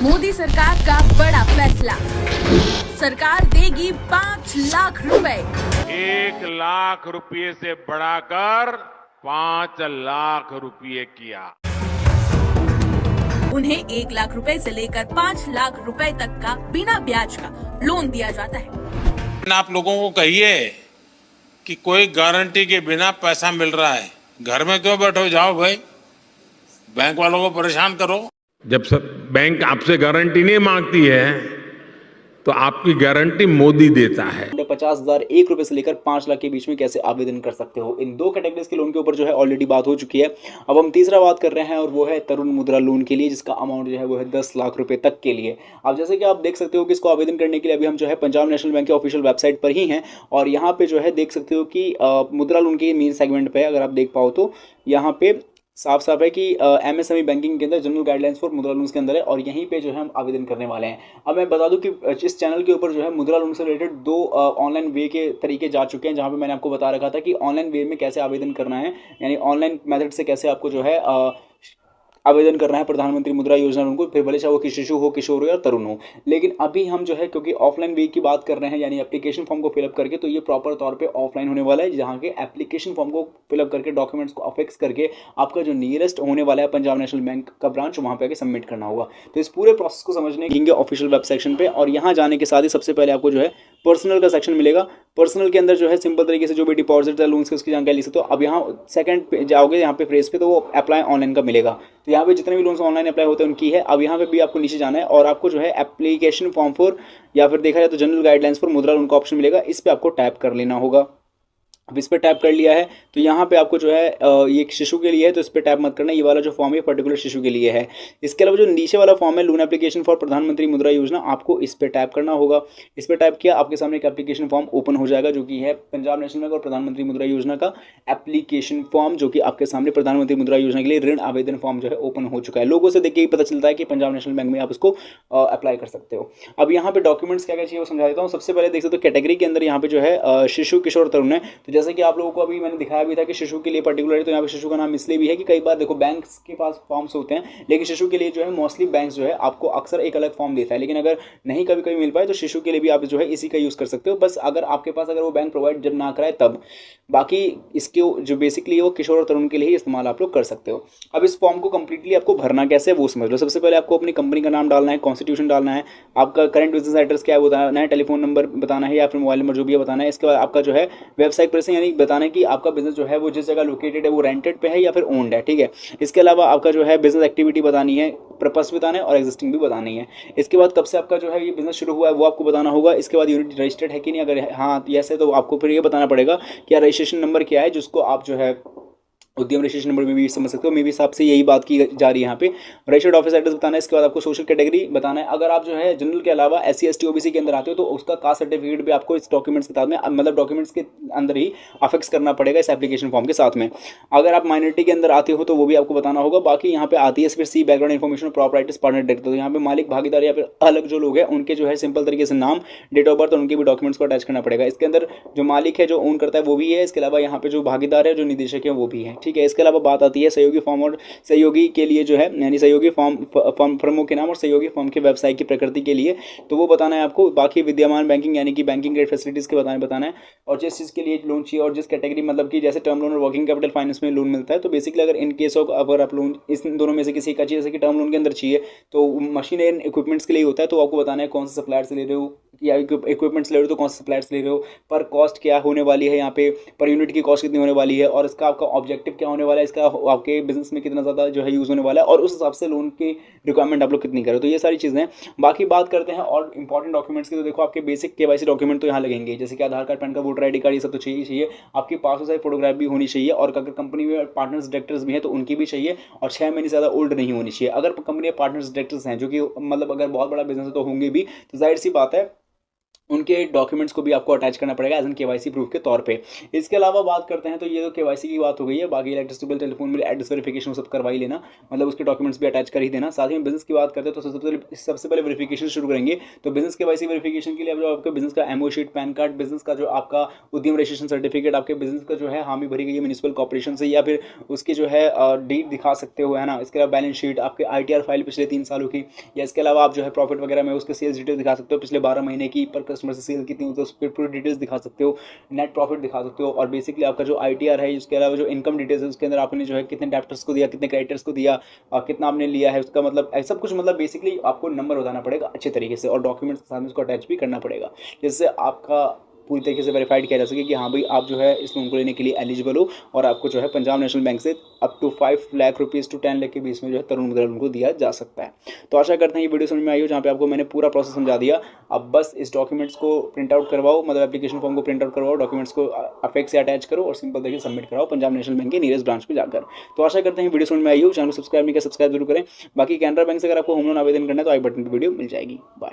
मोदी सरकार का बड़ा फैसला, सरकार देगी 5 लाख रुपए। 1 लाख रुपए से बढ़ाकर 5 लाख रुपए किया। उन्हें 1 लाख रुपए से लेकर 5 लाख रुपए तक का बिना ब्याज का लोन दिया जाता है। आप लोगों को कहिए कि कोई गारंटी के बिना पैसा मिल रहा है, घर में क्यों बैठो, जाओ भाई, बैंक वालों को परेशान करो। जब सब बैंक आपसे गारंटी नहीं मांगती है तो आपकी गारंटी मोदी देता है। 50,000 1 रुपए से लेकर 5 लाख के बीच में कैसे आवेदन कर सकते हो, इन दो कैटेगरीज के लोन के ऊपर जो है ऑलरेडी बात हो चुकी है। अब हम तीसरा बात कर रहे हैं और वो है तरुण मुद्रा लोन के लिए, जिसका अमाउंट जो है वो है 10 लाख रुपए तक के लिए। अब जैसे कि आप देख सकते हो कि इसको आवेदन करने के लिए अभी हम जो है पंजाब नेशनल बैंक के ऑफिशियल वेबसाइट पर ही हैं और यहाँ पे जो है देख सकते हो कि मुद्रा लोन के मेन सेगमेंट पे अगर आप देख पाओ तो यहाँ पे साफ साफ है कि एमएसएमई बैंकिंग के अंदर जनरल गाइडलाइंस फॉर मुद्रा लोन्स के अंदर है और यहीं पे जो है हम आवेदन करने वाले हैं। अब मैं बता दूं कि इस चैनल के ऊपर जो है मुद्रा लोन से रिलेटेड 2 ऑनलाइन वे के तरीके जा चुके हैं, जहां पे मैंने आपको बता रखा था कि ऑनलाइन वे में कैसे आवेदन करना है, यानी ऑनलाइन मेथड से कैसे आपको जो है आवेदन करना है प्रधानमंत्री मुद्रा योजना लोन को, फिर भले चाहे वो कि शिशु हो, किशोर हो या तरुण हो। लेकिन अभी हम जो है क्योंकि ऑफलाइन वे की बात कर रहे हैं, यानी एप्लीकेशन फॉर्म को फिलअप करके, तो ये प्रॉपर तौर पे ऑफलाइन होने वाला है, जहाँ के एप्लीकेशन फॉर्म को फिलअप करके डॉक्यूमेंट्स को अफिक्स करके आपका जो नियरेस्ट होने वाला है पंजाब नेशनल बैंक का ब्रांच, वहाँ पे आके सबमिट करना होगा। तो इस पूरे प्रोसेस को समझने के ऑफिशियल वेब सेक्शन पे, और यहाँ जाने के साथ ही सबसे पहले आपको जो है पर्सनल का सेक्शन मिलेगा। पर्सनल के अंदर जो है सिंपल तरीके से जो भी डिपॉजिट है लोन्स की उसकी जानकारी लिख सकते हो। अब यहाँ सेकंड पे जाओगे, यहाँ पे फ्रेज पे, तो वो अप्लाई ऑनलाइन का मिलेगा। तो यहाँ पे जितने भी लोन्स ऑनलाइन अप्लाई होते हैं उनकी है। अब यहाँ पे भी आपको नीचे जाना है और आपको जो है एप्लीकेशन फॉर्म फॉर, या फिर देखा जाए तो जनरल गाइडलाइंस फॉर मुद्रा लोन का ऑप्शन मिलेगा, इस पर आपको टैप कर लेना होगा। अब इस पर टैप कर लिया है तो यहाँ पे आपको जो है ये शिशु के लिए है तो इस पर टैप मत करना, ये वाला जो फॉर्म है पर्टिकुलर शिशु के लिए है। इसके अलावा जो नीचे वाला फॉर्म है लोन एप्लीकेशन फॉर प्रधानमंत्री मुद्रा योजना, आपको इस पर टैप करना होगा। इस पर टैप किया, आपके सामने एक एप्लीकेशन फॉर्म ओपन हो जाएगा, जो कि है पंजाब नेशनल बैंक और प्रधानमंत्री मुद्रा योजना का एप्लीकेशन फॉर्म, जो कि आपके सामने प्रधानमंत्री मुद्रा योजना के लिए ऋण आवेदन फॉर्म जो है ओपन हो चुका है। लोगों से देख के ही पता चलता है कि पंजाब नेशनल बैंक में आप इसको अप्लाई कर सकते हो। अब यहाँ पे डॉक्यूमेंट्स क्या क्या चाहिए वो समझा देता हूँ। सबसे पहले देख सकते हो कैटेगरी के अंदर यहाँ पे जो है शिशु, किशोर, तरुण है। तो जैसे कि आप लोगों को अभी मैंने दिखाया भी था कि शिशु के लिए पर्टिकुलर, तो यहाँ पे शिशु का नाम इसलिए भी है कि कई बार देखो बैंक्स के पास फॉर्म्स होते हैं, लेकिन शिशु के लिए जो है मोस्टली बैंक्स जो है आपको अक्सर एक अलग फॉर्म देता है, लेकिन अगर नहीं कभी कभी मिल पाए तो शिशु के लिए भी आप जो है इसी का यूज़ कर सकते हो। बस अगर आपके पास अगर वो बैंक प्रोवाइड जब ना कराए तब, बाकी इसके जो बेसिकली वो किशोर और तरुण के लिए ही इस्तेमाल आप लोग कर सकते हो। अब इस फॉर्म को कंप्लीटली आपको भरना कैसे है वो समझ लो। सबसे पहले आपको अपनी कंपनी का नाम डालना है, कॉन्स्टिट्यूशन डालना है, आपका करंट बिजनेस एड्रेस क्या है बताना है, टेलीफोन नंबर बताना है या फिर मोबाइल नंबर जो भी है बताना है। इसके बाद आपका जो है वेबसाइट पर से, यानी बताना है कि आपका बिजनेस जो है वो जिस जगह लोकेटेड है वो रेंटेड पे है या फिर ओन्ड है, ठीक है। इसके अलावा आपका जो है बिजनेस एक्टिविटी बतानी है, पर्पस बताना है और एग्जिस्टिंग भी बतानी है। इसके बाद कब से आपका जो है ये बिजनेस शुरू हुआ है वो आपको बताना होगा। इसके बाद यूनिट रजिस्टर्ड है कि नहीं, अगर हाँ यस है तो आपको फिर ये बताना पड़ेगा कि रजिस्ट्रेशन नंबर क्या है, जिसको आप जो है उद्यम रजिस्ट्रेशन नंबर में भी समझ सकते हो। मेरे हिसाब से यही बात की जा रही है यहाँ पे। रजिस्टर्ड ऑफिस एड्रेस बताना है। इसके बाद आपको सोशल कैटेगरी बताना है। अगर आप जो है जनरल के अलावा SC ST OBC के अंदर आते हो तो उसका कास्ट सर्टिफिकेट भी आपको इस डॉक्यूमेंट्स के साथ में, मतलब डॉक्यूमेंट्स के अंदर ही अफिक्स करना पड़ेगा इस एप्लीकेशन फॉर्म के साथ में। अगर आप माइनॉरिटी के अंदर आते हो तो वो भी आपको बताना होगा। बाकी यहाँ पे आती है फिर C background information properties partner director, तो यहाँ पे मालिक, भागीदार या फिर अलग जो लोग हैं उनके जो है सिंपल तरीके से नाम, डेट ऑफ बर्थ और उनके भी डॉक्यूमेंट्स को अटैच करना पड़ेगा। इसके अंदर जो मालिक है, जो ओन करता है वो भी है। इसके अलावा यहाँ पे जो भागीदार है, जो निदेशक है वो भी है, ठीक है। इसके अलावा बात आती है सहयोगी फॉर्म और सहयोगी के लिए जो है, यानी सहयोगी फॉर्म फर्मों के नाम और सहयोगी फॉर्म के व्यवसाय की प्रकृति के लिए, तो वो बताना है आपको। बाकी विद्यमान बैंकिंग यानी कि बैंकिंग ग्रेड फैसिलिटीज के बताना है और जिस चीज़ के लिए लोन चाहिए और जिस कैटेगरी, मतलब कि जैसे टर्म लोन और वर्किंग कैपिटल फाइनेंस में लोन मिलता है, तो बेसिकली अगर इन केस ऑफ अगर आप लोन इस दोनों में से किसी का चाहिए, जैसे कि टर्म लोन के अंदर चाहिए तो मशीन एंड इक्विपमेंट्स के लिए होता है, तो आपको बताना है कौन से सप्लायर से ले रहे हो, या इक्विपमेंट्स ले रहे हो तो कौन से सप्लायर से ले रहे हो, पर कॉस्ट क्या होने वाली है, यहाँ पे पर यूनिट की कॉस्ट कितनी होने वाली है और इसका आपका ऑब्जेक्टिव क्या होने वाला है, इसका आपके बिजनेस में कितना ज़्यादा जो है यूज़ होने वाला है और उस हिसाब से लोन की रिक्वायरमेंट आप लोग कितनी करें। तो ये सारी चीज़ें। बाकी बात करते हैं और इंपॉर्टेंट डॉक्यूमेंट्स की, तो देखो आपके बेसिक KYC डॉक्यूमेंट तो यहाँ लगेंगे, जैसे कि Aadhaar card, PAN card, voter ID card, ये सब तो चाहिए। आपकी पासपोर्ट साइज फोटोग्राफ भी होनी चाहिए और अगर कंपनी में पार्टनर्स डायरेक्टर्स भी हैं तो उनकी भी चाहिए और 6 महीने से ज़्यादा ओल्ड नहीं होनी चाहिए। अगर कंपनी में पार्टनर्स डायरेक्टर्स हैं, जो कि मतलब अगर बहुत बड़ा बिजनेस है तो होंगे भी, तो जाहिर सी बात है उनके डॉक्यूमेंट्स को भी आपको अटैच करना पड़ेगा एज एन केवाईसी प्रूफ के तौर पे। इसके अलावा बात करते हैं तो ये तो केवाईसी की बात हो गई है। बाकी electricity bill, telephone bill, address verification सब करवा ही लेना, मतलब उसके डॉक्यूमेंट्स भी अटैच कर ही देना। साथ ही में बिजनेस की बात करते हैं तो सबसे पहले वेरिफिकेशन शुरू करेंगे। तो बिजनेस केवाईसी वेरिफिकेशन के लिए जो आपके बिजनेस का MO sheet, PAN card, business का जो आपका उद्यम रजिस्ट्रेशन सर्टिफिकेट, आपके बिजनेस का जो है हामी भरी गई है म्यूनिसिपल कॉर्पोरेशन से, या फिर उसकी जो है डीड दिखा सकते हो, है ना। इसके अलावा बैलेंस शीट, आपके ITR फाइल पिछले 3 सालों की, या इसके अलावा आप जो है प्रॉफिट वगैरह में उसके सेल्स डिटेल्स दिखा सकते हो, पिछले 12 महीने की पर कस्टमर से सेल कितनी होती है उसकी पूरी डिटेल्स दिखा सकते हो, नेट प्रॉफिट दिखा सकते हो, और बेसिकली आपका जो ITR है, इसके अलावा जो इनकम डिटेल्स है उसके अंदर आपने जो है कितने डेप्टर्स को दिया, कितने क्रेडिटर्स को दिया, कितना आपने लिया है उसका मतलब सब कुछ, मतलब बेसिकली आपको नंबर बताना पड़ेगा अच्छे तरीके से, और डॉक्यूमेंट्स के साथ में उसको अटैच भी करना पड़ेगा, जिससे आपका पूरी तरीके से वेरीफाइड किया जा सके कि हाँ भाई आप जो है इस लोन को लेने के लिए एलिजिबल हो, और आपको जो है पंजाब नेशनल बैंक से up to 5 lakh rupees to 10 lakh के बीच में जो है तरुण मुद्रा लोन को दिया जा सकता है। तो आशा करते हैं ये वीडियो समझ में आई हो, जहाँ पे आपको मैंने पूरा प्रोसेस समझा दिया। अब बस इस डॉक्यूमेंट्स को प्रिंट आउट करवाओ, मतलब एप्लीकेशन फॉर्म को प्रिंट आउट करवाओ, डॉक्यूमेंट्स को अफेक्ट से अटैच करो और सिंपल देखिए सबमिट कराओ पंजाब नेशनल बैंक के नियरेस्ट ब्रांच पे जाकर। तो आशा करते हैं वीडियो समझ में आई हो। चैनल को सब्सक्राइब नहीं किया, सब्सक्राइब जरूर करें। बाकी कैनरा बैंक से अगर आपको होम लोन आवेदन करना है तो आई बटन पर वीडियो मिल जाएगी। बाय।